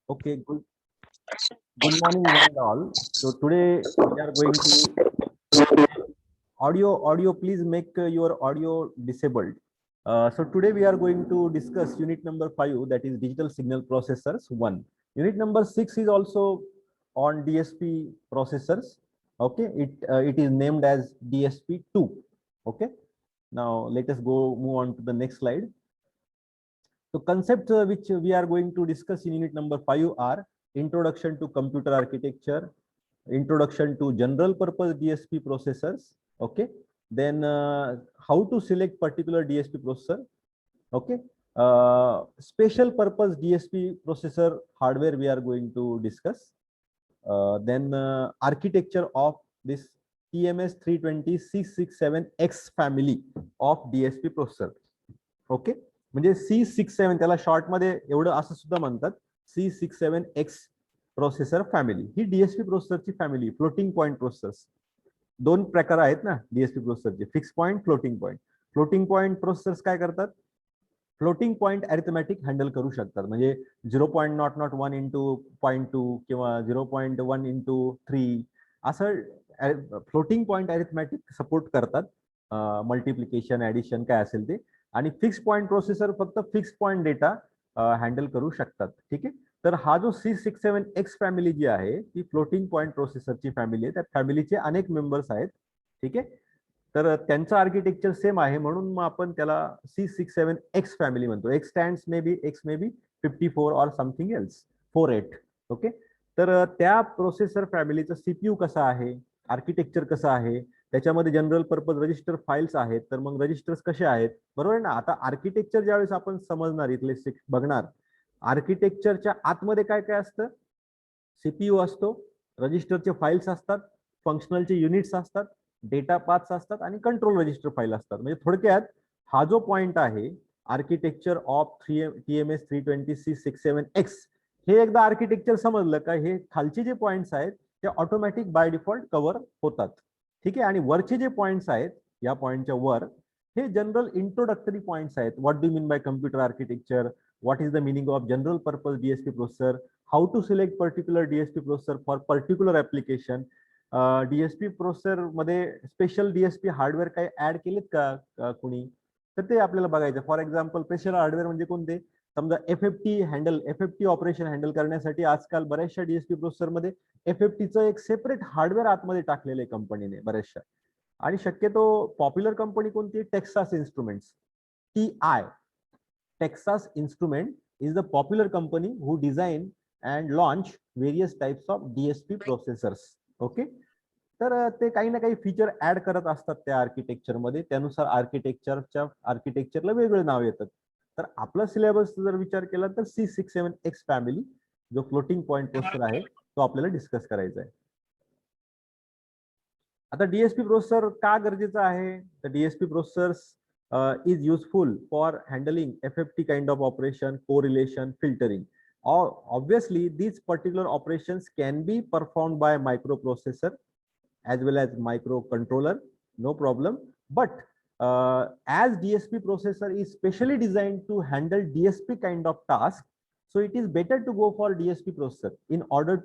Okay, good morning, one and all. So today we are going to audio. Please make your audio disabled. So today we are going to discuss unit number 5, that is digital signal processors 1. Unit number 6 is also on DSP processors. Okay, it is named as DSP 2. Okay, now let us move on to the next slide. So concepts which we are going to discuss in unit number 5 are introduction to computer architecture, introduction to general purpose DSP processors. Okay, then how to select particular DSP processor. Okay, special purpose DSP processor hardware we are going to discuss. Then architecture of this TMS 320 C67X family of DSP processor. Okay, म्हणजे C67 त्याला short मध्ये एवढं असं सुद्धा म्हणतात, C67X processor family. ही DSP प्रोसेसरची family. Floating point processors दोन प्रकार आहेत ना डीएसपी प्रोसेसरचे, fix point, floating point. Floating point processors काय करतात, फ्लोटिंग पॉइंट अरिथमॅटिक हँडल करू शकतात. म्हणजे 0.001 इंटू 0.2 किंवा 0.1 इंटू 3 असं फ्लोटिंग पॉइंट अरिथमॅटिक सपोर्ट करतात. मल्टिप्लिकेशन, ऍडिशन काय असेल ते. आणि फिक्स पॉइंट प्रोसेसर फक्त फिक्स पॉइंट डेटा हँडल करू शकतात. ठीक आहे, तर हा जो C67X फॅमिली जी आहे ती फ्लोटिंग पॉइंट प्रोसेसरची फॅमिली आहे. त्या फॅमिलीचे अनेक मेंबर्स आहेत. ठीक आहे, तर त्यांचं आर्किटेक्चर सेम आहे म्हणून मग आपण त्याला C67X फॅमिली म्हणतो. X स्टँड्स मे बी 54 और समथिंग एल्स 48. ओके, तर त्या प्रोसेसर फॅमिलीचं सीपीयू कसं आहे, आर्किटेक्चर कसं आहे, त्याच्यामध्ये जनरल पर्पज रजिस्टर फाईल्स आहेत. तर मग रजिस्टर्स कसे आहेत, बरोबर ना. आता आर्किटेक्चर ज्यावेळेस आपण समजणार, इथले बघणार, आर्किटेक्चरच्या आतमध्ये काय काय असतं, सीपीयू असतो, रजिस्टरचे फाईल्स असतात, फंक्शनलचे युनिट्स असतात, डेटा पाथ्स असतात आणि कंट्रोल रजिस्टर फाईल असतात. म्हणजे थोडक्यात हा जो पॉइंट आहे आर्किटेक्चर ऑफ TMS 320 C67X, हे एकदा आर्किटेक्चर समजलं का हे खालचे जे पॉइंट्स आहेत ते ऑटोमॅटिक बाय डिफॉल्ट कव्हर होतात. ठीक आहे, आणि वरचे जे पॉइंट्स आहेत या पॉइंटच्या वर हे जनरल इंट्रोडक्टरी पॉइंट्स आहेत. What do mean by computer architecture, what is the meaning of general purpose DSP processor, how to select particular DSP processor for particular application. DSP processor मध्ये स्पेशल डीएसपी हार्डवेअर काही add केलेत का कुणी, तर ते आपल्याला बघायचं. फॉर एक्झाम्पल स्पेशल हार्डवेअर म्हणजे कोणते, समजा एफएफटी ऑपरेशन हँडल करण्यासाठी आजकाल बऱ्याचशा डीएसपी प्रोसेसर मध्ये एफएफटीचं एक सेपरेट हार्डवेअर आतमध्ये टाकलेलं आहे कंपनीने बऱ्याचशा. आणि शक्यतो पॉप्युलर कंपनी कोणती, Texas instruments, TI. Texas instrument is the popular company who design and launch various types of DSP processors. Okay, तर ते काही ना काही फीचर ऍड करत असतात त्या आर्किटेक्चरमध्ये, त्यानुसार आर्किटेक्चरला वेगवेगळे नाव येतात. तर आपला सिलेबस जर विचार केला तर C67X फॅमिली जो फ्लोटिंग पॉइंट प्रोसेसर आहे तो आपल्याला डिस्कस करायचा आहे. आता डीएसपी प्रोसेसर का गरजेचा आहे, तर DSP processors is useful for handling FFT kind of operation, correlation, filtering. Obviously these particular operations can be performed by microprocessor as well as microcontroller, no problem. But as DSP processor is specially designed to handle DSP kind of task, so it is better to go for DSP processor in order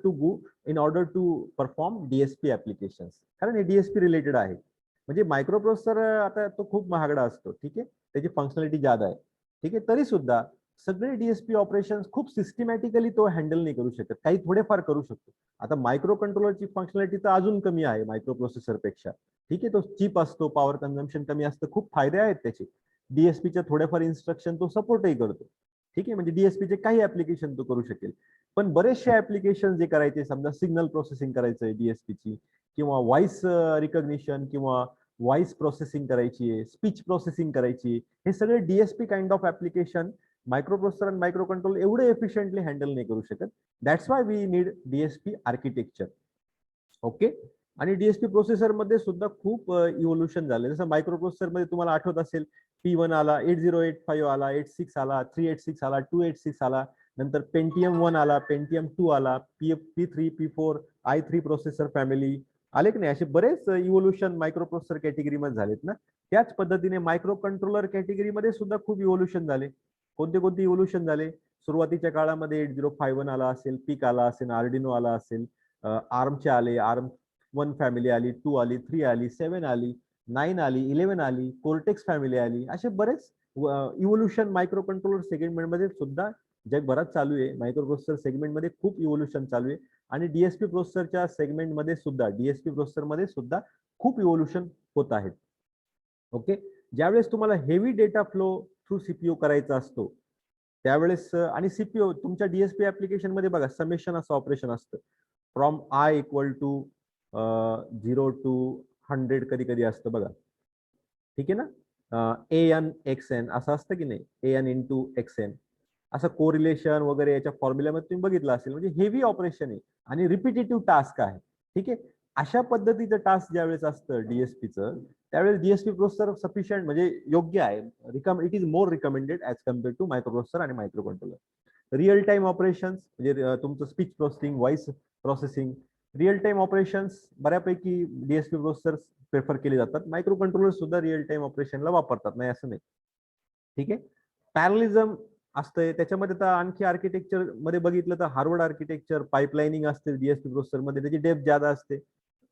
to perform DSP applications. कारण हे DSP related आहे. म्हणजे microprocessor आता तो खूप महागडा असतो. ठीक आहे, त्याची फंक्शनॅलिटी जादा आहे. ठीक आहे, तरी सुद्धा सगळे डीएसपी ऑपरेशन्स खूप सिस्टमॅटिकली तो हँडल नाही करू शकत, काही थोडेफार करू शकतो. आता मायक्रो कंट्रोलरची फंक्शनॅलिटी तर अजून कमी आहे मायक्रोप्रोसेसर पेक्षा. ठीक आहे, तो चीप असतो, पॉवर कन्झम्पशन कमी असतं, खूप फायदे आहेत त्याचे. डीएसपीच्या थोड्याफार इन्स्ट्रक्शन तो सपोर्टही करतो. ठीक आहे, म्हणजे डीएसपीचे काही ऍप्लिकेशन तो करू शकेल. पण बरेचसे ऍप्लिकेशन जे करायचे, समजा सिग्नल प्रोसेसिंग करायचंय डीएसपीची, किंवा व्हॉइस रिकॉग्निशन किंवा व्हॉइस प्रोसेसिंग करायची आहे, स्पीच प्रोसेसिंग करायची, हे सगळे DSP kind of application microprocessor आणि मायक्रो कंट्रोल एवढे एफिशियंटली हँडल नाही करू शकत. That's why we need DSP architecture. Okay, आणि डीएसपी प्रोसेसर मध्ये सुद्धा खूप इव्होल्युशन झाले. जसं मायक्रोप्रोसेसर मध्ये तुम्हाला आठवत असेल, P1 आला, 8085 आला, 86 आला, 386 आला, 286 आला, नंतर पेंटियम 1 आला, पेंटियम 2 आला, P3, P4, i3 processor family आले की नाही. असे बरेच इव्होल्युशन मायक्रोप्रोसेसर कॅटेगरीमध्ये झालेत ना. त्याच पद्धतीने मायक्रो कंट्रोलर कॅटेगरीमध्ये सुद्धा खूप इव्होल्युशन झाले. कोणते इव्होल्युशन झाले, सुरुवातीच्या काळामध्ये 8051 आला असेल, पीक आला असेल, आर्डिनो आला असेल, आर्मचे आले, आर्म 1 फॅमिली आली, 2 आली, 3 आली, 7 आली, 9 आली, 11 आली, कोर्टेक्स फॅमिली आली. असे बरेच इव्होल्युशन मायक्रो कंट्रोलर सेगमेंटमध्ये सुद्धा जगभरात चालू आहे. मायक्रो प्रोसेसर सेगमेंटमध्ये खूप इव्होल्युशन चालू आहे आणि डीएसपी प्रोसेसरच्या सेगमेंटमध्ये सुद्धा, डीएसपी प्रोसेसरमध्ये सुद्धा खूप इव्होल्युशन होत आहेत. ओके, ज्यावेळेस तुम्हाला heavy data flow through CPU करायचा असतो त्यावेळेस, आणि सीपीयू तुमच्या डीएसपी ऍप्लिकेशन मध्ये बघा समेशन असं ऑपरेशन असतं, from I equal to 0 to 100 कधी कधी असतं बघा, ठीक आहे ना. एन एक्स एन असं असतं की नाही, एन इंटू एक्स एन असं कोरिलेशन वगैरे याच्या फॉर्म्युल्यामध्ये तुम्ही बघितलं असेल. म्हणजे हेवी ऑपरेशन आहे आणि रिपिटेटिव्ह टास्क आहे, ठीक आहे. अशा पद्धतीचं टास्क ज्यावेळेस असतं डीएसपीचं, त्यावेळेस डीएसपी प्रोसेसर सफिशियंट म्हणजे योग्य आहे. It is more recommended as compared to microprocessor आणि microcontroller. Real time operations म्हणजे तुमचं speech processing, voice processing, real time operations बऱ्यापैकी डीएसपी प्रोसेसर प्रेफर केले जातात. मायक्रो कंट्रोलर सुद्धा रिअल टाइम ऑपरेशनला वापरतात, नाही असं नाही, ठीक आहे. पॅरलिझम असतंय त्याच्यामध्ये. तर आणखी आर्किटेक्चर मध्ये बघितलं तर हार्वर्ड आर्किटेक्चर, पाईपलाईनिंग असते डीएसपी प्रोसेसर मध्ये, त्याची डेप्थ जादा असते.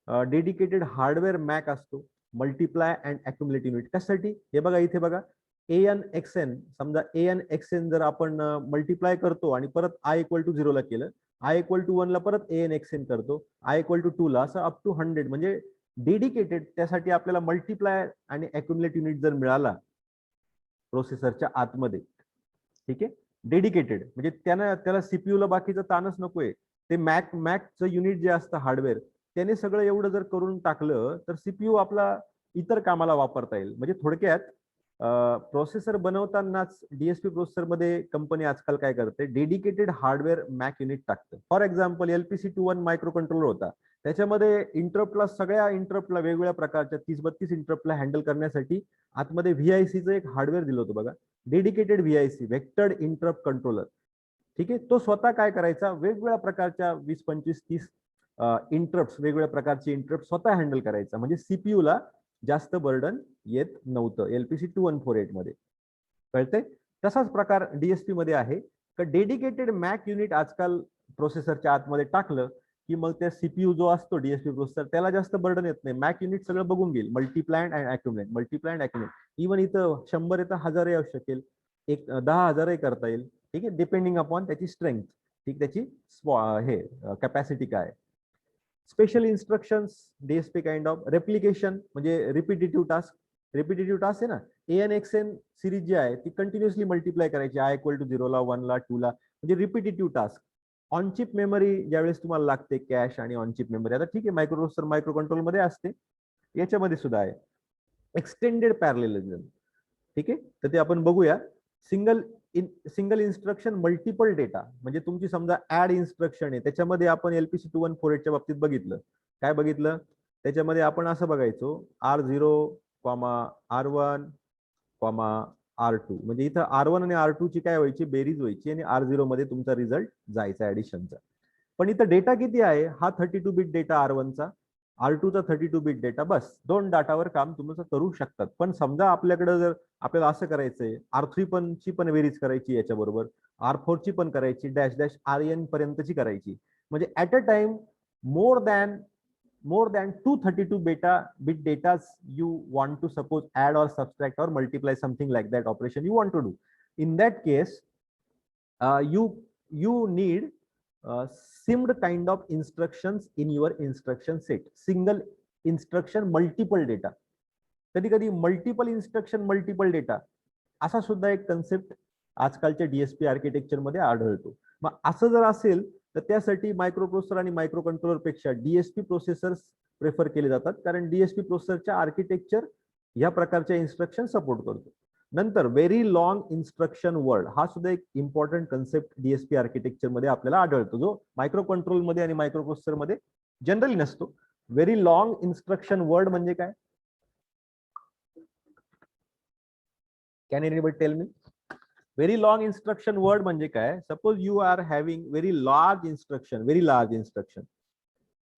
डेडिकेटेड हार्डवेअर मॅक असतो, मल्टिप्लाय अँड अक्युमुलेट युनिट. कशासाठी? हे बघा इथे बघा, एन एक्स एन, समजा एन एक्स एन जर आपण मल्टिप्लाय करतो आणि परत आय इक्वल टू 0 ला केलं, आय इक्वल टू 1 ला परत एन एक्स एन करतो, आय इक्वल टू 2 ला, असं अप टू 100. म्हणजे डेडिकेटेड त्यासाठी आपल्याला मल्टिप्लाय आणि अक्युमुलेट युनिट जर मिळाला प्रोसेसरच्या आतमध्ये, ठीक आहे, डेडिकेटेड, म्हणजे त्याला सीपीयू ला बाकीचं ताणच नकोय. ते मॅकचं युनिट जे असतं हार्डवेअर, त्याने सगळं एवढं जर करून टाकलं तर सीपीयू आपला इतर कामाला वापरता येईल. म्हणजे थोडक्यात प्रोसेसर बनवतानाच डीएसपी प्रोसेसर मध्ये कंपनी आजकाल काय करते, डेडिकेटेड हार्डवेअर मॅक युनिट टाकतं. For example LPC21 micro controller होता, त्याच्यामध्ये इंटरप्टला, सगळ्या इंटरप्टला, वेगवेगळ्या प्रकारच्या 30-32 इंटरप्टला हँडल करण्यासाठी आतमध्ये व्हीआयसीचं एक हार्डवेअर दिलं होतं बघा, डेडिकेटेड व्हीआयसी, व्हेक्टर्ड इंटरप्ट कंट्रोलर, ठीक आहे. तो स्वतः काय करायचा, वेगवेगळ्या प्रकारच्या 20, 25, 30 इंटरप्ट, वेगवेगळ्या प्रकारचे इंटरप्ट स्वतः हँडल करायचा. म्हणजे सीपीयू ला जास्त बर्डन येत नव्हतं LPC2148 मध्ये, कळतंय. तसाच प्रकार डीएसपी मध्ये आहे. डेडिकेटेड मॅक युनिट आजकाल प्रोसेसरच्या आतमध्ये टाकलं की मग त्या सीपीयू जो असतो डीएसपी प्रोसेसर, त्याला जास्त बर्डन येत नाही. मॅक युनिट सगळं बघून घेईल, multiply and accumulate, multiply and accumulate. Even इथं 100 येतं, 1000 येऊ शकेल, 10,000 करता येईल, ठीक आहे, डिपेंडिंग अपॉन त्याची स्ट्रेंथ, ठीक, त्याची हे कॅपॅसिटी काय. Special instructions DSP kind of replication, म्हणजे रिपिटेटिव्ह टास्क. रिपिटेटिव्ह टास्क आहे ना, एन एक्स एन सिरीज जी आहे ती कंटिन्युअसली मल्टिप्लाय करायची, आय इक्वल टू 0 ला, 1 ला, 2 ला, म्हणजे रिपिटेटिव्ह टास्क. ऑनचिप मेमरी ज्यावेळेस तुम्हाला लागते, कॅश आणि ऑनचिप मेमरी, आता ठीक आहे मायक्रो प्रोसेसर मायक्रो कंट्रोल मध्ये असते, याच्यामध्ये सुद्धा आहे. एक्सटेंडेड पॅरलेलिझम, ठीक आहे, तर ते आपण बघूया. सिंगल इन्स्ट्रक्शन मल्टिपल डेटा, म्हणजे तुमची समजा ऍड इन्स्ट्रक्शन आहे, त्याच्यामध्ये आपण LPC2148 च्या बाबतीत बघितलं, काय बघितलं, त्याच्यामध्ये आपण असं बघायचो R0, R1, R2, म्हणजे इथं R1 आणि R2 ची काय व्हायची, बेरीज व्हायची आणि R0 मध्ये तुमचा रिझल्ट जायचा ऍडिशनचा. पण इथं डेटा किती आहे, हा 32 बिट डेटा R1 चा, R2 चा 32 बिट डेटा, बस 2 डाटावर काम तुम्ही करू शकतात. पण समजा आपल्याकडे जर आपल्याला असं करायचंय, R3 ची पण बेरीज करायची, याच्याबरोबर R4 ची पण करायची, डॅश डॅश RN पर्यंतची करायची, म्हणजे at a time more than 232 bit data you want to suppose add or subtract or multiply, something like that operation you want to do. In that case, you need simmed kind of instructions in your instruction set. Single instruction multiple data, कधी कधी multiple instruction multiple data, असा सुद्धा एक concept आजकालच्या DSP architecture मध्ये आढळतो. मग असं जर असेल तर त्यासाठी मायक्रो प्रोसेसर आणि मायक्रो कंट्रोलर पेक्षा डीएसपी प्रोसेसर्स प्रेफर केले जातात, कारण डीएसपी प्रोसेसरच्या आर्किटेक्चर या प्रकारच्या इन्स्ट्रक्शन सपोर्ट करतो. नंतर व्हेरी लॉंग इन्स्ट्रक्शन वर्ड, हा सुद्धा एक इम्पॉर्टंट कन्सेप्ट डीएसपी आर्किटेक्चर मध्ये आपल्याला आढळतो, जो मायक्रो कंट्रोल मध्ये आणि मायक्रो प्रोसेसर मध्ये जनरली नसतो. व्हेरी लॉंग इन्स्ट्रक्शन वर्ड म्हणजे काय, can anybody tell me? Very long instruction word म्हणजे काय, suppose you are having very large instruction,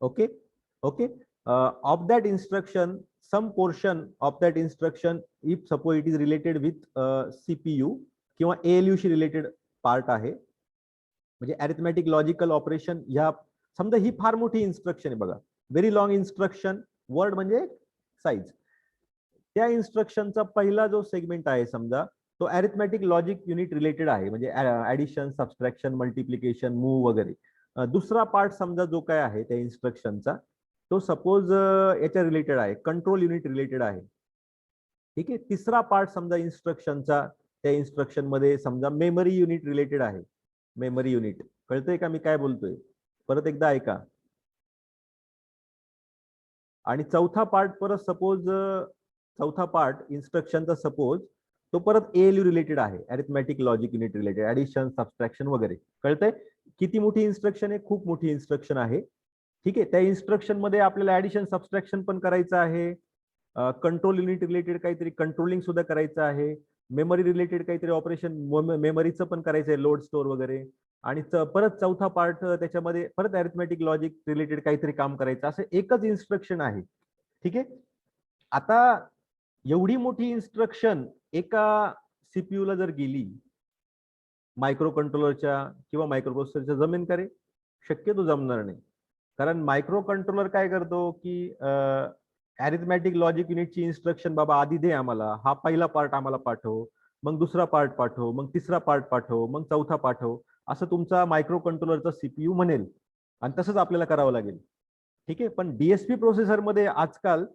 okay okay, of that instruction, some portion of that instruction, if suppose it is related with CPU किंवा ALU शी related part आहे, म्हणजे arithmetic logical operation. ह्या समजा ही फार मोठी instruction आहे बघा, very long instruction, word म्हणजे साईज. त्या इन्स्ट्रक्शनचा पहिला जो सेगमेंट आहे समजा तो अरिथमॅटिक लॉजिक युनिट रिलेटेड आहे, म्हणजे ऍडिशन, सबट्रॅक्शन, मल्टिप्लिकेशन, मूव वगैरे. दुसरा पार्ट समजा जो काय आहे त्या इन्स्ट्रक्शनचा तो सपोज याच्या रिलेटेड आहे, कंट्रोल युनिट रिलेटेड आहे. ठीक आहे. तिसरा पार्ट समजा इन्स्ट्रक्शनचा, त्या इन्स्ट्रक्शन मध्ये समजा मेमरी युनिट रिलेटेड आहे, मेमरी युनिट. कळतंय का मी काय बोलतोय? परत एकदा ऐका. आणि चौथा पार्ट परत सपोज, चौथा पार्ट इन्स्ट्रक्शनचा सपोज तो परत एएलयू रिलेटेड आहे, arithmetic logic unit related, addition, subtraction वगैरे. कळतंय? किती मोठी इन्स्ट्रक्शन आहे? खूप मोठी इन्स्ट्रक्शन आहे. ठीक आहे. त्या इन्स्ट्रक्शन मध्ये आपल्याला ऍडिशन, सबट्रॅक्शन पण करायचं आहे, कंट्रोल युनिट रिलेटेड काहीतरी कंट्रोलिंग सुद्धा करायचं आहे, मेमरी रिलेटेड काहीतरी ऑपरेशन मेमरीचं पण करायचं आहे, लोड स्टोअर वगैरे. आणि परत चौथा पार्ट त्याच्यामध्ये परत अरिथमॅटिक लॉजिक रिलेटेड काहीतरी काम करायचं, असं एकच इन्स्ट्रक्शन आहे. ठीक आहे. आता एवढी मोठी इन्स्ट्रक्शन एका सीपीयू ला जर गेली मायक्रो कंट्रोलरच्या किंवा मायक्रो प्रोसेसरच्या, जमेन का रे? शक्यतो जमणार नाही. कारण मायक्रो कंट्रोलर काय करतो की अरिथमॅटिक लॉजिक युनिटची इन्स्ट्रक्शन बाबा आधी दे आम्हाला, हा पहिला पार्ट आम्हाला पाठव, मग दुसरा पार्ट पाठव, मग तिसरा पार्ट पाठव, मग चौथा पाठव, असं तुमचा मायक्रो कंट्रोलरचा सीपीयू म्हणेल आणि तसंच आपल्याला करावं लागेल. ठीक आहे. पण डीएसपी प्रोसेसर मध्ये आजकाल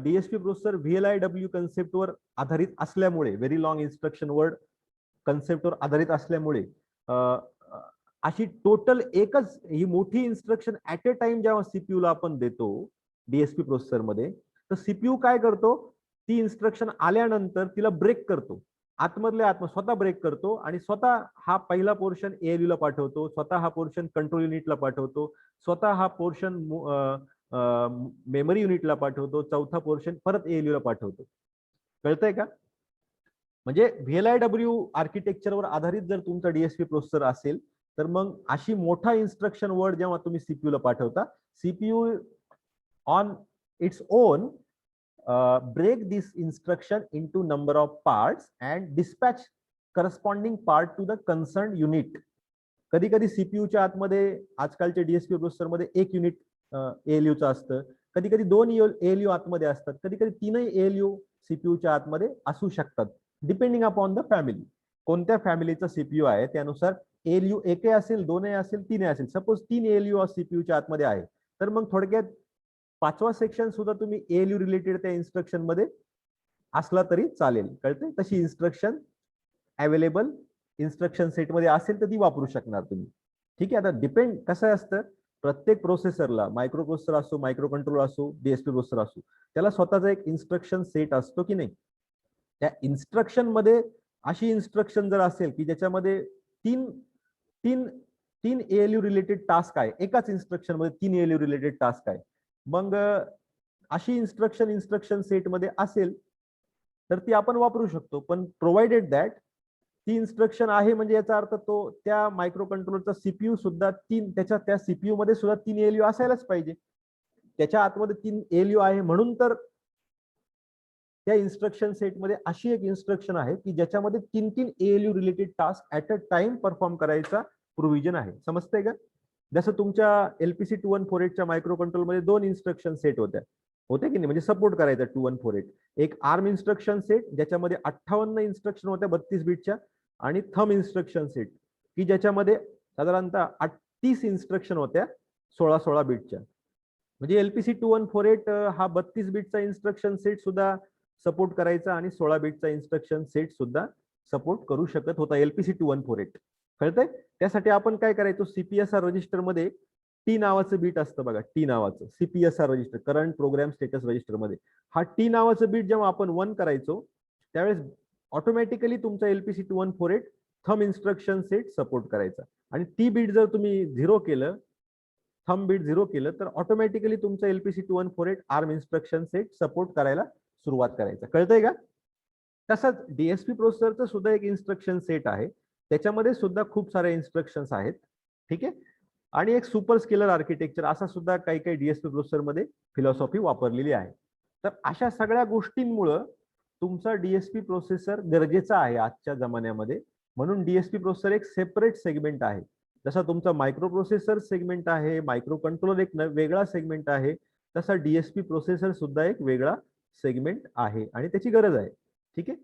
डीएसपी प्रोसेसर व्हीएलआयडब्ल्यू कन्सेप्टवर आधारित असल्यामुळे, व्हेरी लॉंग इन्स्ट्रक्शन वर्ड कन्सेप्टवर आधारित असल्यामुळे अशी टोटल एकच ही मोठी इन्स्ट्रक्शन ऍट अ टाइम जेव्हा सीपीयू ला आपण देतो डीएसपी प्रोसेसर मध्ये, तर सीपीयू काय करतो, ती इन्स्ट्रक्शन आल्यानंतर तिला ब्रेक करतो, आतमधल्या आत स्वतः ब्रेक करतो आणि स्वतः हा पहिला पोर्शन एएलयू ला पाठवतो, स्वतः हा पोर्शन कंट्रोल युनिटला पाठवतो, स्वतः हा पोर्शन मेमरी युनिटला पाठवतो, चौथा पोर्शन परत एएलयू ला पाठवतो. कळतंय का? म्हणजे व्हीएलआयडब्ल्यू आर्किटेक्चरवर आधारित जर तुमचा डीएसपी प्रोसेसर असेल तर मग अशी मोठा इन्स्ट्रक्शन वर्ड जेव्हा तुम्ही सीपीयू ला पाठवता, CPU on its own break this instruction into number of parts and dispatch corresponding part to the concerned unit. कधी कधी सीपीयूच्या आतमध्ये आजकालच्या डीएसपी प्रोसेसर मध्ये एक युनिट एएलयूचं असतं, कधी कधी दोन एएलयू आतमध्ये असतात, कधी कधी तीनही एएलयू सीपीयूच्या आतमध्ये असू शकतात, डिपेंडिंग अपॉन द फॅमिली. कोणत्या फॅमिलीचा सीपीयू आहे त्यानुसार एएलयू एकही असेल, दोनही असेल, तीनही असेल. सपोज 3 एएलयू सीपीयूच्या आतमध्ये आहे तर मग थोडक्यात 5वा सेक्शन सुद्धा तुम्ही एएलयू रिलेटेड त्या इन्स्ट्रक्शन मध्ये असला तरी चालेल. कळते? तशी इन्स्ट्रक्शन अवेलेबल इन्स्ट्रक्शन सेट मध्ये असेल तर ती वापरू शकणार तुम्ही. ठीक आहे. आता डिपेंड कसं असतं, प्रत्येक प्रोसेसरला, मायक्रो प्रोसेसर असो, मायक्रो कंट्रोलर असो, डीएसपी प्रोसेसर असो, त्याला स्वतःचा एक इन्स्ट्रक्शन सेट असतो की नाही. त्या इन्स्ट्रक्शन मध्ये अशी इन्स्ट्रक्शन जर असेल की ज्याच्यामध्ये तीन तीन तीन एएलयू रिलेटेड टास्क आहे, एकाच इन्स्ट्रक्शन मध्ये 3 एएलयू रिलेटेड टास्क आहे, मग अशी इन्स्ट्रक्शन सेट मध्ये असेल तर ती आपण वापरू शकतो. पण प्रोव्हाइडेड दॅट ती इन्स्ट्रक्शन आहे म्हणजे याचा अर्थ तो त्या मायक्रो कंट्रोलरचा सीपीयू सुद्धा त्या सीपीयू मध्ये सुद्धा 3 एएलयू असायलाच पाहिजे. त्याच्या आतमध्ये 3 एएलयू आहे म्हणून तर त्या इन्स्ट्रक्शन सेट मध्ये अशी एक इन्स्ट्रक्शन आहे की ज्याच्यामध्ये 3 ALU related task at a time perform करायचा प्रोव्हिजन आहे. समजतंय का? जसं तुमच्या LPC 2148 च्या मायक्रो कंट्रोल मध्ये 2 इन्स्ट्रक्शन सेट होत्या की नाही, म्हणजे सपोर्ट करायचा 2148. एक आर्म इन्स्ट्रक्शन सेट ज्याच्यामध्ये 58 इन्स्ट्रक्शन होत्या 32 बिटच्या, आणि थंब इन्स्ट्रक्शन सेट की ज्याच्यामध्ये साधारणतः 30 इन्स्ट्रक्शन होत्या 16 बिटच्या. म्हणजे LPC 2148 हा 32 बिटचा इन्स्ट्रक्शन सेट सुद्धा सपोर्ट करायचा आणि 16 बिटचा इन्स्ट्रक्शन सेट सुद्धा सपोर्ट करू शकत होता LPC 2148. कळतंय? त्यासाठी आपण काय करायचो, सीपीएसआर रजिस्टर मध्ये टी नावाचं बीट असतं बघा, टी नावाचं CPSR register, current program status register मध्ये हा टी नावाचं बीट जेव्हा आपण 1 करायचो त्यावेळेस ऑटोमॅटिकली तुमचा LPC 2148 thumb instruction set support करायचा. आणि टी बीट जर तुम्ही 0 केलं, थंब बीट 0 केलं, तर ऑटोमॅटिकली तुमचा LPC 2148 arm instruction set support करायला सुरुवात करायचा. कळतंय का? तसंच डीएसपी प्रोसेसरचं सुद्धा एक इन्स्ट्रक्शन सेट आहे, त्याच्यामध्ये सुद्धा खूप सारे इन्स्ट्रक्शन्स आहेत. ठीक आहे. आणि एक सुपर स्केलर आर्किटेक्चर असा सुद्धा काही काही डीएसपी प्रोसेसर मध्ये फिलॉसॉफी वापरलेली आहे. तर अशा सगळ्या गोष्टींमुळे तुमचा डीएसपी प्रोसेसर गरजेचा आहे आजच्या जमान्यामध्ये. म्हणून डीएसपी प्रोसेसर एक सेपरेट सेगमेंट आहे. जसा तुमचा मायक्रो प्रोसेसर सेगमेंट आहे, मायक्रो कंट्रोलर एक वेगळा सेगमेंट आहे, तसा डीएसपी प्रोसेसर सुद्धा एक वेगळा सेगमेंट आहे आणि त्याची गरज आहे. ठीक आहे,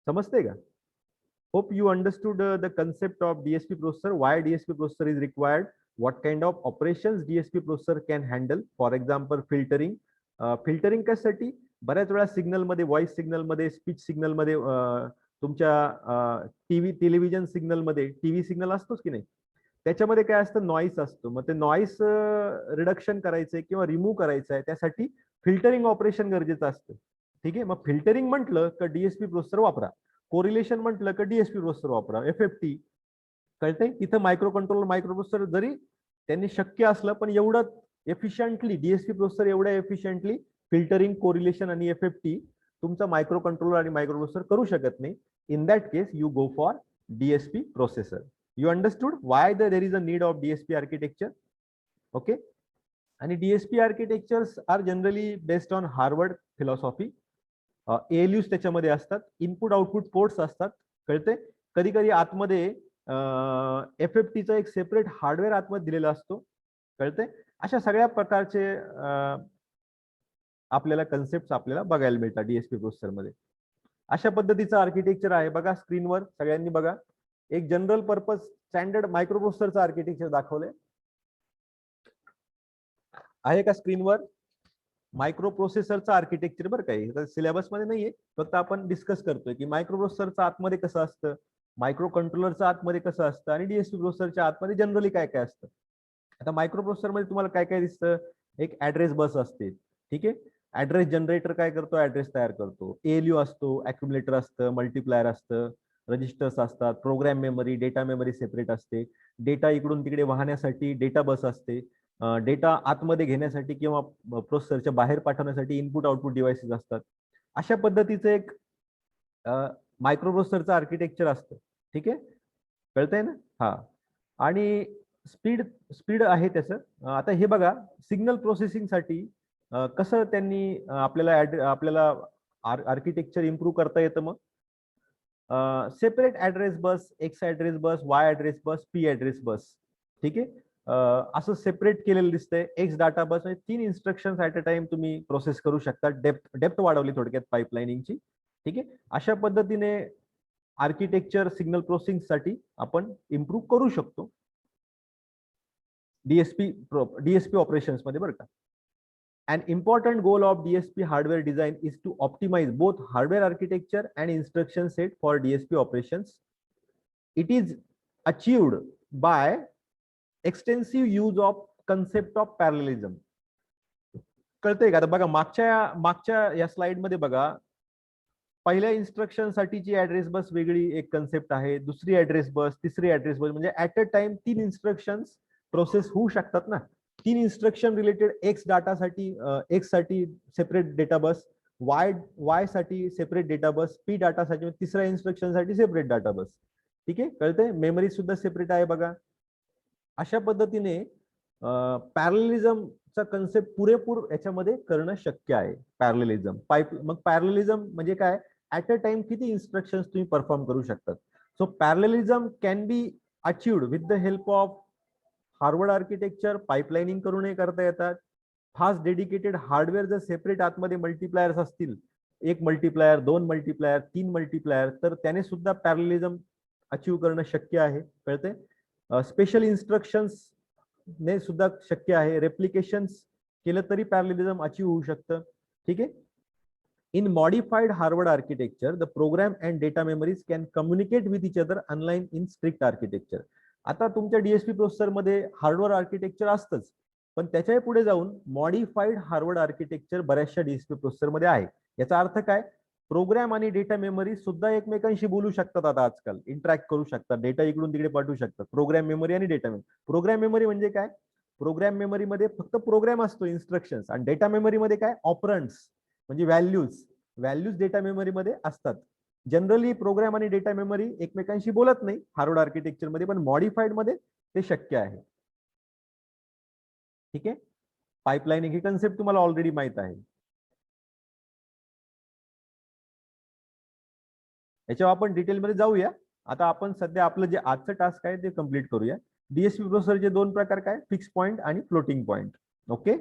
समजते का? Hope you understood the concept of DSP processor, why DSP processor is required, what kind of operations DSP processor can handle. For example, filtering. Filtering कशासाठी? बऱ्याच वेळा सिग्नल मध्ये, व्हॉइस सिग्नल मध्ये, स्पीच सिग्नल मध्ये, तुमच्या टेलिव्हिजन सिग्नल मध्ये, TV signal असतोच की नाही, त्याच्यामध्ये काय असतं, नॉईस असतो. मग ते नॉईस रिडक्शन करायचंय किंवा रिमूव्ह करायचं आहे, त्यासाठी फिल्टरिंग ऑपरेशन गरजेचं असतं. ठीक आहे, मग फिल्टरिंग म्हटलं तर डीएसपी प्रोसेसर वापरा. कोरिलेशन म्हटलं तर डीएसपी प्रोसेसर वापरा. एफएफटी कळतंय, तिथं मायक्रो कंट्रोलर, मायक्रो प्रोसेसर जरी त्यांनी शक्य असलं, पण एवढं एफिशियंटली डीएसपी प्रोसेसर एवढ्या एफिशियंटली फिल्टरिंग, कोरिलेशन आणि एफएफटी तुमचा मायक्रो कंट्रोलर आणि मायक्रो प्रोसेसर करू शकत नाही. In that case you go for DSP processor. You understood why there is a need of DSP architecture. Okay, आणि DSP architectures are generally based on Harvard philosophy. ALUs त्याच्यामध्ये असतात, input output ports असतात. कळते, कधी कधी आतमध्ये एफएफटीचा एक separate hardware आतमध्ये दिलेला असतो. कळते, अशा सगळ्या प्रकारचे आपल्याला कन्सेप्ट आपल्याला बघायला मिळतात डीएसपी प्रोसेसर मध्ये. अशा पद्धतीचं आर्किटेक्चर आहे. बघा स्क्रीनवर सगळ्यांनी बघा, एक जनरल पर्पज स्टँडर्ड मायक्रो प्रोसेसरचं आर्किटेक्चर दाखवलंय आहे का स्क्रीनवर? मायक्रो प्रोसेसरचं आर्किटेक्चर बरं काही सिलेबस मध्ये नाहीये, फक्त आपण डिस्कस करतोय की मायक्रो प्रोसेसरचं आतमध्ये कसं असतं, मायक्रो कंट्रोलरचं आतमध्ये कसं असतं आणि डीएसपी प्रोसेसरच्या आतमध्ये जनरली काय काय असतं. आता मायक्रो प्रोसेसर मध्ये तुम्हाला काय काय दिसतं? एक ऍड्रेस बस असते. ठीक आहे, ऍड्रेस जनरेटर काय करतो? ऍड्रेस तयार करतो. एएलयू असतो, अक्युमुलेटर असतं, मल्टीप्लायर असतं, रजिस्टर्स असतात, program memory, data memory separate असते, डेटा इकडून तिकडे वाहण्यासाठी डेटा बस असते, डेटा आतमध्ये घेण्यासाठी किंवा प्रोसेसरच्या बाहेर पाठवण्यासाठी इनपुट आउटपुट डिव्हाइसेस असतात. अशा पद्धतीचं एक मायक्रो प्रोसेसरचं आर्किटेक्चर असतं. ठीक आहे, कळतंय ना? हा, आणि स्पीड स्पीड आहे त्याचं. आता हे बघा, सिग्नल प्रोसेसिंगसाठी कसं त्यांनी आपल्याला आर्किटेक्चर इम्प्रूव्ह करता येतं. मग सेपरेट ऍड्रेस बस, एक्स ऍड्रेस बस, वाय ऍड्रेस बस, पी ऍड्रेस बस. ठीक आहे, असं सेपरेट केलेलं दिसतंय. एक्स डाटा बस म्हणजे 3 इन्स्ट्रक्शन ऍट अ टाइम तुम्ही प्रोसेस करू शकता. डेप्थ वाढवली थोडक्यात पाईपलाईनिंगची. ठीक आहे, अशा पद्धतीने आर्किटेक्चर सिग्नल प्रोसेसिंग साठी आपण इम्प्रूव्ह करू शकतो डीएसपी ऑपरेशन्स मध्ये, बरं का. An important goal of DSP hardware design is to optimize both hardware architecture and instruction set for DSP operations. It is achieved by extensive use of concept of parallelism. कळतंय का? आता बघा, मागच्या या slide मध्ये बघा, पहिल्या इन्स्ट्रक्शन साठीची ऍड्रेस बस वेगळी एक कन्सेप्ट आहे, दुसरी ऍड्रेस बस, तिसरी ऍड्रेस बस, म्हणजे at a time 3 instructions process होऊ शकतात ना. 3 इन्स्ट्रक्शन रिलेटेड, एक्स साठी सेपरेट डेटा बस, वाय साठी separate data bus, P data साठी, तिसऱ्या इन्स्ट्रक्शन साठी सेपरेट डाटा बस. ठीक आहे, कळतंय? मेमरी सुद्धा सेपरेट आहे बघा. अशा पद्धतीने पॅरलिझमचा कन्सेप्ट पुरेपूर याच्यामध्ये करणं शक्य आहे. पॅरलिझम मग पॅरलिझम म्हणजे काय? ऍट अ टाइम किती इन्स्ट्रक्शन्स तुम्ही परफॉर्म करू शकतात. So parallelism can be achieved with the help of Harvard architecture. Pipelining करूनही करता येतात. फास्ट डेडिकेटेड हार्डवेअर जर सेपरेट आतमध्ये मल्टीप्लायर्स असतील, 1 मल्टीप्लायर, 2 मल्टीप्लायर, 3 मल्टीप्लायर, तर त्याने सुद्धा पॅरलिझम अचीव्ह करणं शक्य आहे. कळते? स्पेशल इन्स्ट्रक्शन्स ने सुद्धा शक्य आहे. रेप्लिकेशन्स केलं तरी पॅरलिझम अचीव्ह होऊ शकतं. ठीक आहे. In modified Harvard architecture, the program and data memories can communicate with each other unlike in strict architecture. आता तुमच्या डीएसपी प्रोसेसर मध्ये हार्डवेअर आर्किटेक्चर असतंच, पण त्याच्याही पुढे जाऊन मॉडिफाईड हार्वर्ड आर्किटेक्चर बऱ्याचशा डीएसपी प्रोसेसर मध्ये आहे. याचा अर्थ काय? प्रोग्राम आणि डेटा मेमरी सुद्धा एकमेकांशी बोलू शकतात. आता आजकाल इंटरॅक्ट करू शकतात, डेटा इकडून तिकडे पाठवू शकतात. प्रोग्राम मेमरी आणि डेटा मेमरी. प्रोग्राम मेमरी म्हणजे काय? प्रोग्राम मेमरी मध्ये फक्त प्रोग्राम असतो, इन्स्ट्रक्शन्स, आणि डेटा मेमरी मध्ये काय? ऑपरंट्स म्हणजे व्हॅल्यूज डेटा मेमरी मध्ये असतात. जनरली प्रोग्राम आणि डेटा मेमरी एकमेकांशी बोलत नाही हार्वर्ड आर्किटेक्चर मध्ये, पण मॉडिफाईड मध्ये ते शक्य आहे. ठीक आहे, पाईपलाईनिंग ही कन्सेप्ट तुम्हाला ऑलरेडी माहित आहे. याच्यावर आपण डिटेलमध्ये जाऊया. आता आपण सध्या आपलं जे आजचं टास्क आहे ते कम्प्लीट करूया. डीएसपी प्रोसेसरचे दोन प्रकार काय, फिक्स पॉइंट आणि floating point. Okay,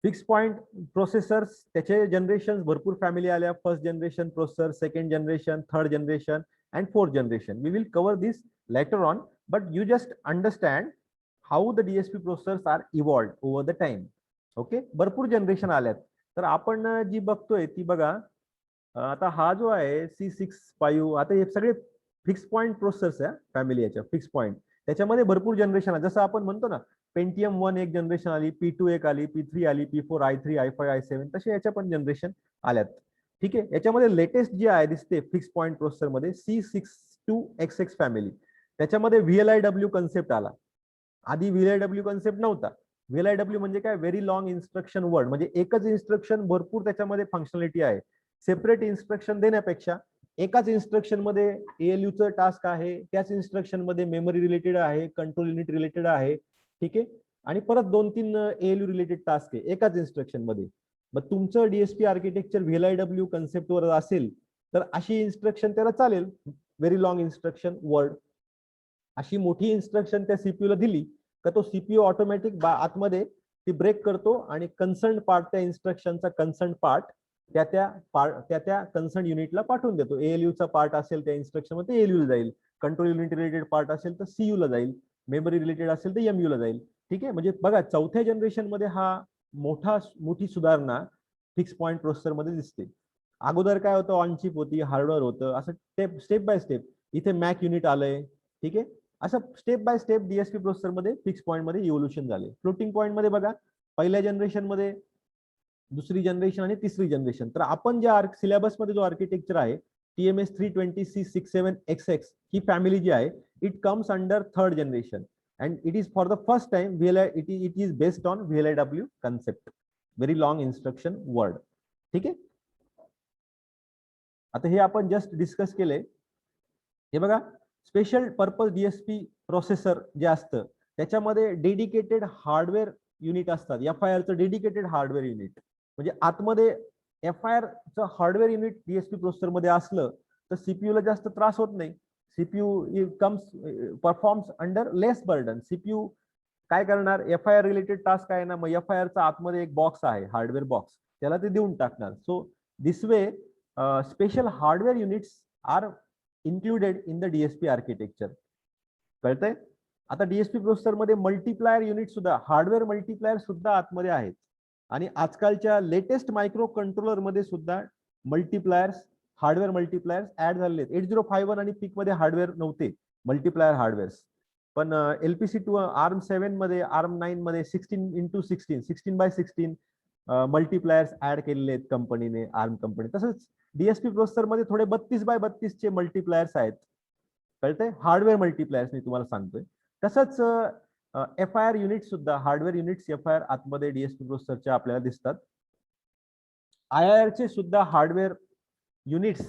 fix point processors त्याचे जनरेशन भरपूर फॅमिली आल्या. First generation processor, second generation, third generation and fourth generation. We will cover this later on, but you just understand how the DSP processors are evolved over the time. Okay, भरपूर generation आल्यात. तर आपण जी बघतोय ती बघा, आता हा जो आहे C65, आता हे सगळे फिक्स पॉइंट प्रोसेसर्स आहे फॅमिली याच्या फिक्स पॉइंट. त्याच्यामध्ये भरपूर जनरेशन आहे. जसं आपण म्हणतो ना, पेंटियम 1 एक जनरेशन आली, P2 एक आली, P3 आली, P4, i3, i5, i7, तसे याच्या पण जनरेशन आल्यात. ठीक आहे, याच्यामध्ये लेटेस्ट जी आहे दिसते फिक्स पॉइंट प्रोसेसर मध्ये C62XX फॅमिली. त्याच्यामध्ये VLIW कन्सेप्ट आला. आधी VLIW कन्सेप्ट नव्हता. VLIW म्हणजे काय, व्हेरी लॉंग इन्स्ट्रक्शन वर्ड, म्हणजे एकच इन्स्ट्रक्शन भरपूर त्याच्यामध्ये फंक्शनॅलिटी आहे. सेपरेट इन्स्ट्रक्शन देण्यापेक्षा एकाच इन्स्ट्रक्शन मध्ये ALU चं टास्क आहे, त्याच इन्स्ट्रक्शन मध्ये मेमरी रिलेटेड आहे, कंट्रोल युनिट रिलेटेड आहे. ठीक आहे, आणि परत 2-3 ALU रिलेटेड टास्क आहे एकाच इन्स्ट्रक्शन मध्ये. मग तुमचं डीएसपी आर्किटेक्चर VLIW कन्सेप्ट वर असेल तर अशी इन्स्ट्रक्शन त्याला चालेल, व्हेरी लॉंग इन्स्ट्रक्शन वर्ड. अशी मोठी इन्स्ट्रक्शन त्या सीपीयू ला दिली का तो सीपीयू ऑटोमॅटिक आतमध्ये ती ब्रेक करतो आणि कन्सर्न पार्ट, त्या इन्स्ट्रक्शनचा कन्सर्न पार्ट त्या कन्सर्न युनिटला पाठवून देतो. ALU चा पार्ट असेल त्या इन्स्ट्रक्शन मध्ये ALU ला जाईल, कंट्रोल युनिट रिलेटेड पार्ट असेल तर CU ला जाईल, मेमरी रिलेटेड असेल तर MU ला जाईल. ठीक आहे, म्हणजे बघा चौथ्या जनरेशन मध्ये हा मोठी सुधारणा फिक्स पॉइंट प्रोसेसर मध्ये दिसते. अगोदर काय होतं, ऑन चिप होती, हार्डवेअर होतं, असं स्टेप बाय स्टेप इथे मॅक युनिट आलंय. ठीक आहे, असं step by step DSP processor मध्ये फिक्स पॉइंट मध्ये इव्होल्युशन झाले. फ्लोटिंग पॉइंट मध्ये बघा, पहिल्या जनरेशन मध्ये, दुसरी जनरेशन आणि तिसरी जनरेशन. तर आपण ज्या सिलेबस मध्ये जो आर्किटेक्चर आहे TMS 320C67XX ही फॅमिली जी आहे, it comes under third generation and it is for the first time it is based on VLIW concept, very long instruction word. ठीक आहे, आता हे आपण जस्ट डिस्कस केले. हे बघा, स्पेशल पर्पज डीएसपी प्रोसेसर जे असतं त्याच्यामध्ये डेडिकेटेड हार्डवेअर युनिट असतात. FIR चं डेडिकेटेड हार्डवेअर युनिट, म्हणजे आतमध्ये FIR चं हार्डवेअर युनिट डीएसपी प्रोसेसर मध्ये असलं तर सीपीयू ला जास्त त्रास होत नाही. सीपीयू परफॉर्म्स अंडर लेस बर्डन. सीपीयू काय करणार, FIR रिलेटेड टास्क आहे ना, मग FIR चा आतमध्ये एक बॉक्स आहे, हार्डवेअर बॉक्स, त्याला ते देऊन टाकणार. So this way special hardware units are included in the DSP architecture. कळतंय? आता डीएसपी प्रोसेसर मध्ये मल्टीप्लायर युनिट सुद्धा, हार्डवेअर मल्टीप्लायर सुद्धा आतमध्ये आहेत. आणि आजकालच्या लेटेस्ट मायक्रो कंट्रोलर मध्ये सुद्धा मल्टीप्लायर्स, हार्डवेअर मल्टीप्लायर्स ऍड झालेले आहेत. 8051 आणि पीक मध्ये हार्डवेअर नव्हते, मल्टीप्लायर हार्डवेअर्स. पण LPC2 ARM7 मध्ये, ARM9 मध्ये 16x16, 16x16 मल्टीप्लायर्स ऍड केलेले आहेत कंपनीने, ARM कंपनी. तसंच डीएसपी प्रोसेसर मध्ये थोडे 32x32 चे मल्टीप्लायर्स आहेत. कळतंय? हार्डवेअर मल्टीप्लायर्स मी तुम्हाला सांगतोय. तसंच FIR युनिट सुद्धा, हार्डवेअर युनिट्स FIR आतमध्ये डीएसपी प्रोसेसरच्या आपल्याला दिसतात. IIR चे सुद्धा हार्डवेअर युनिट्स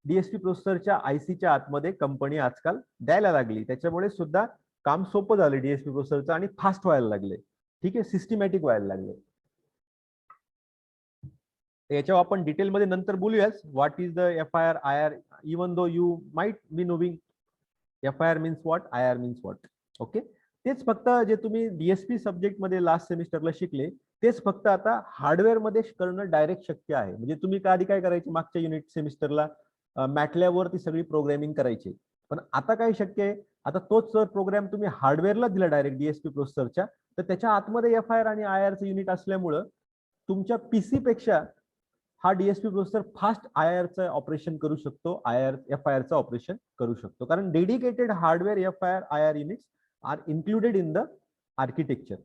डीएसपी प्रोसेसरच्या ICच्या आतमध्ये कंपनी आजकाल द्यायला लागली. त्याच्यामुळे सुद्धा काम सोपं झालं डीएसपी प्रोसेसरचं आणि फास्ट व्हायला लागले. ठीक आहे, सिस्टमॅटिक व्हायला लागले. याच्यावर आपण डिटेल मध्ये नंतर बोलूयाच. What is the FIR, IR, even though you might be knowing FIR means what, IR means what. Okay, तेच फक्त जे तुम्ही डीएसपी सब्जेक्ट मध्ये लास्ट सेमिस्टरला शिकले तेच फक्त आता हार्डवेअर मध्ये करणं डायरेक्ट शक्य आहे. म्हणजे तुम्ही आधी काय करायचे, मागच्या युनिट सेमिस्टरला मॅटलॅब ती सगळी प्रोग्रामिंग करायची. पण आता काय शक्य आहे, आता तोच प्रोग्राम तुम्ही हार्डवेअरला दिला डायरेक्ट डीएसपी प्रोसेसरच्या, तर त्याच्या आतमध्ये FIR आणि IR चं युनिट असल्यामुळं तुमच्या पीसी पेक्षा हा डीएसपी प्रोसेसर फास्ट IR चं ऑपरेशन करू शकतो, FIR चं ऑपरेशन करू शकतो. कारण dedicated hardware FIR IR units are included in the architecture.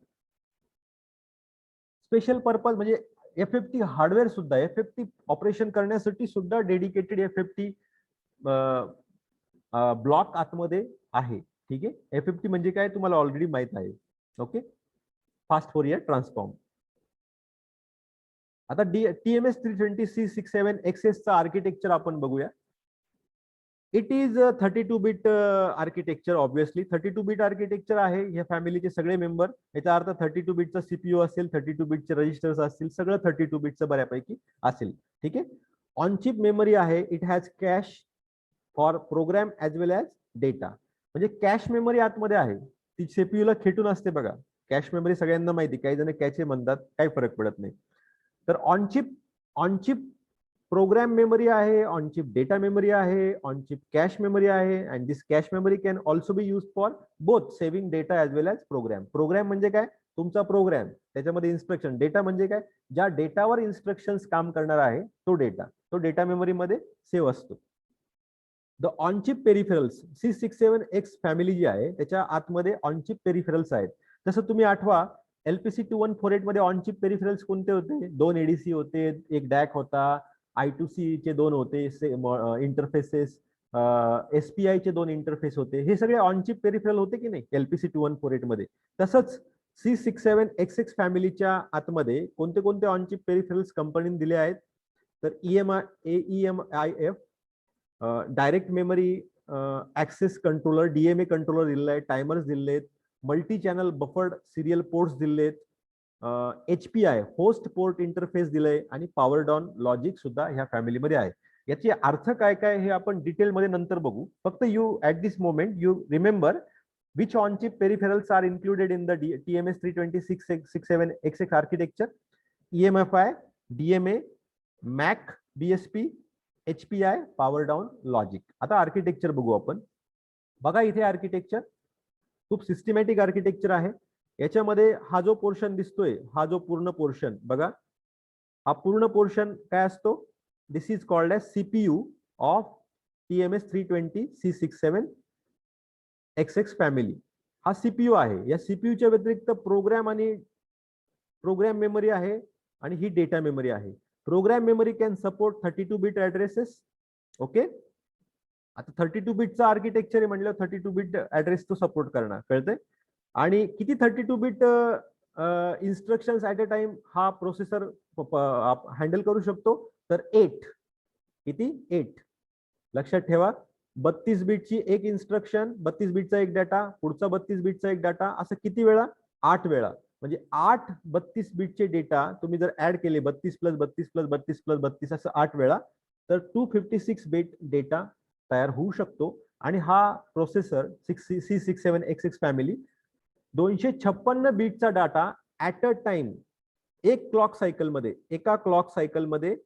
Special purpose म्हणजे FFT हार्डवेअर सुद्धा, FFT ऑपरेशन करण्यासाठी सुद्धा डेडिकेटेड FFT ब्लॉक आतमध्ये आहे. ठीक आहे, FFT म्हणजे काय तुम्हाला ऑलरेडी माहित आहे. Okay, fast Fourier transform. आता TMS 320C67XX चा आर्किटेक्चर आपण बघूया. It is 32 bit architecture. Obviously 32 bit architecture आहे. या फॅमिलीचे सगळे मेंबर, याचा अर्थ 32 बिटचा सीपीयू असेल, 32 बिटचे रजिस्टर्स असतील, सगळं 32 बिटचं बऱ्यापैकी असेल. ठीक आहे, ऑन चिप मेमरी आहे, it has cache for program as well as data. म्हणजे कॅश मेमरी आतमध्ये आहे, ती CPU ला खेटून असते बघा. कॅश मेमरी सगळ्यांना माहिती, काही जण कॅचे म्हणतात, काही फरक पडत नाही. तर ऑन चिप प्रोग्राम मेमरी आहे, ऑन चिप डेटा मेमरी आहे, ऑन चिप कॅश मेमरी आहे. And this cache memory can also be use for both saving data as well as program. Program म्हणजे काय, तुमचा प्रोग्राम, त्याच्यामध्ये इन्स्ट्रक्शन. डेटा म्हणजे काय, ज्या डेटावर इन्स्ट्रक्शन्स काम करणार आहे तो डेटा मेमरीमध्ये सेव्ह असतो. The on chip peripherals C67X family जी आहे त्याच्या आतमध्ये ऑन चिप पेरिफेरल्स आहेत. जसं तुम्ही आठवा LPC 2148 मध्ये ऑन चिप पेरिफेरल्स कोणते होते, 2 ADC होते, एक डॅक होता, I2C चे 2 होते इंटरफेसेस, SPI चे 2 इंटरफेस होते. हे सगळे ऑन चिप पेरिफेरल होते की नाही LPC 2148 मध्ये. तसंच C67XX फॅमिलीच्या आतमध्ये कोणते कोणते ऑन चिप पेरिफेरल्स कंपनीने दिले आहेत, तर EMIF direct memory access controller DMA controller दिलेला आहे, टायमर्स दिले आहेत, multi channel buffered serial ports दिले आहेत, HPI होस्ट पोर्ट इंटरफेस दिलंय आणि पॉवर डाऊन लॉजिक सुद्धा ह्या फॅमिलीमध्ये आहे. याचे अर्थ काय काय हे आपण डिटेलमध्ये नंतर बघू. फक्त you at this moment you remember which on chip peripherals are included in the TMS 32067XX architecture: EMFI, DMA, MAC, BSP, HPI, power down logic. आता आर्किटेक्चर बघू आपण. बघा इथे आर्किटेक्चर खूप सिस्टमॅटिक आर्किटेक्चर आहे. याच्यामध्ये हा जो पोर्शन दिसतोय, हा जो पूर्ण पोर्शन बघा, हा पूर्ण पोर्शन काय असतो, this is called as CPU of TMS 320 C67XX family. हा CPU आहे. या CPU च्या व्यतिरिक्त प्रोग्राम मेमरी आहे आणि ही डेटा मेमरी आहे. Program memory can support 32 bit addresses. Okay, आता 32 बिटचा आर्किटेक्चर आहे म्हणलं 32 बिट ऍड्रेस तो सपोर्ट करणार, कळतंय. आणि किती 32 bit instructions at a time हा प्रोसेसर हँडल करू शकतो, तर 8. किती, 8. लक्षात ठेवा, 32 बिटची एक इन्स्ट्रक्शन, 32 बिटचा एक डाटा, पुढचा 32 बिटचा एक डाटा, असं किती वेळा, 8 वेळा. म्हणजे 8 32 बिटचे डेटा तुम्ही जर ऍड केले 32 प्लस 32 प्लस 32 प्लस 32 असं 8 वेळा, तर 256 बिट डेटा तयार होऊ शकतो. आणि हा प्रोसेसर C67XX फॅमिली 256 बिटचा डाटा ऍट अ टाइम एक क्लॉक सायकल मध्ये, एका क्लॉक सायकल मध्ये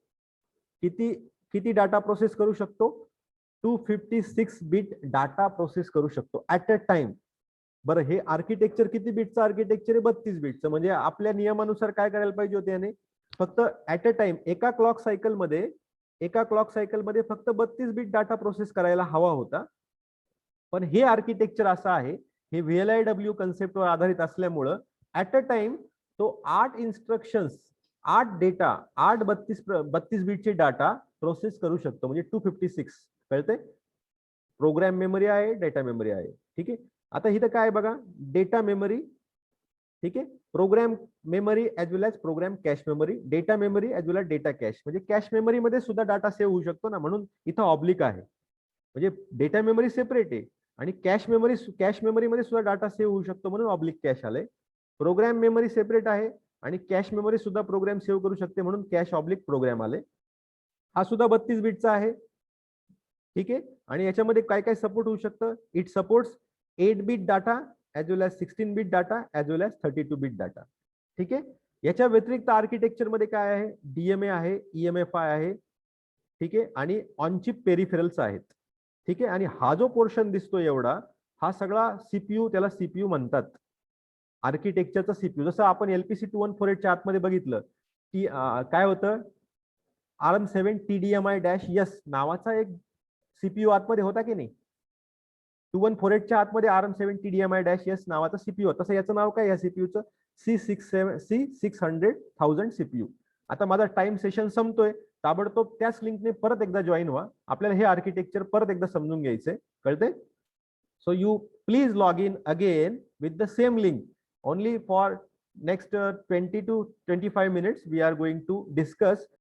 किती डाटा प्रोसेस करू शकतो, 256 बिट डाटा प्रोसेस करू शकतो ऍट अ टाइम. बरं, हे आर्किटेक्चर किती बिटचं आर्किटेक्चर आहे, 32 बिटचं. म्हणजे आपल्या नियमानुसार काय करायला पाहिजे होते याने, फक्त ऍट अ टाइम एका क्लॉक सायकल मध्ये फक्त 32 बिट डाटा प्रोसेस करायला हवा होता. पण हे आर्किटेक्चर असं आहे, हे VLIW कन्सेप्टवर आधारित असल्यामुळं ऍट अ टाइम तो 8 इन्स्ट्रक्शन्स, 8 डेटा, 32 बिटचे डाटा प्रोसेस करू शकतो. म्हणजे 256. कळतंय, प्रोग्राम मेमरी आहे, डेटा मेमरी आहे. ठीक आहे. आता इथं काय बघा, डेटा मेमरी, ठीक आहे, program memory as well as program cache memory, data memory as well as data cache. म्हणजे कॅश मेमरी मध्ये सुद्धा डाटा सेव्ह होऊ शकतो ना, म्हणून इथं ऑब्लिक आहे. म्हणजे डेटा मेमरी सेपरेट आहे आणि कॅश मेमरी मध्ये सुद्धा डाटा सेव्ह होऊ शकतो, म्हणून ऑब्लिक कॅश आलंय. प्रोग्राम मेमरी सेपरेट आहे आणि कॅश मेमरी सुद्धा प्रोग्राम सेव्ह करू शकते, म्हणून कॅश ऑब्लिक प्रोग्राम आले. हा सुद्धा 32 बिटचा आहे. ठीक आहे. आणि याच्यामध्ये काय काय सपोर्ट होऊ शकतं, it supports 8 bit data as well as 16 bit data as well as 32 bit data. ठीक आहे. याच्या व्यतिरिक्त आर्किटेक्चर मध्ये काय आहे, DMA आहे, EMFI आहे. ठीक आहे. आणि ऑन चिप पेरिफेरल्स आहेत. ठीक आहे. आणि हा जो पोर्शन दिसतो एवढा, हा सगळा CPU, त्याला CPU म्हणतात, आर्किटेक्चरचा CPU. जसं आपण LPC 2148 च्या आतमध्ये बघितलं की काय होतं, ARM7 TDMI-S नावाचा एक CPU आतमध्ये होता की नाही. 2148 च्या आतमध्ये ARM7 TDMI-S नावाचा CPU होता. तसं याचं नाव काय या CPUचं, C6000 CPU. आता माझा टाइम सेशन संपतोय, ताबडतोब त्याच लिंकने परत एकदा जॉईन व्हा. आपल्याला हे आर्किटेक्चर परत एकदा समजून घ्यायचंय, कळतंय. So you please log in again with the same link. Only for next 20 to 25 minutes we are going to discuss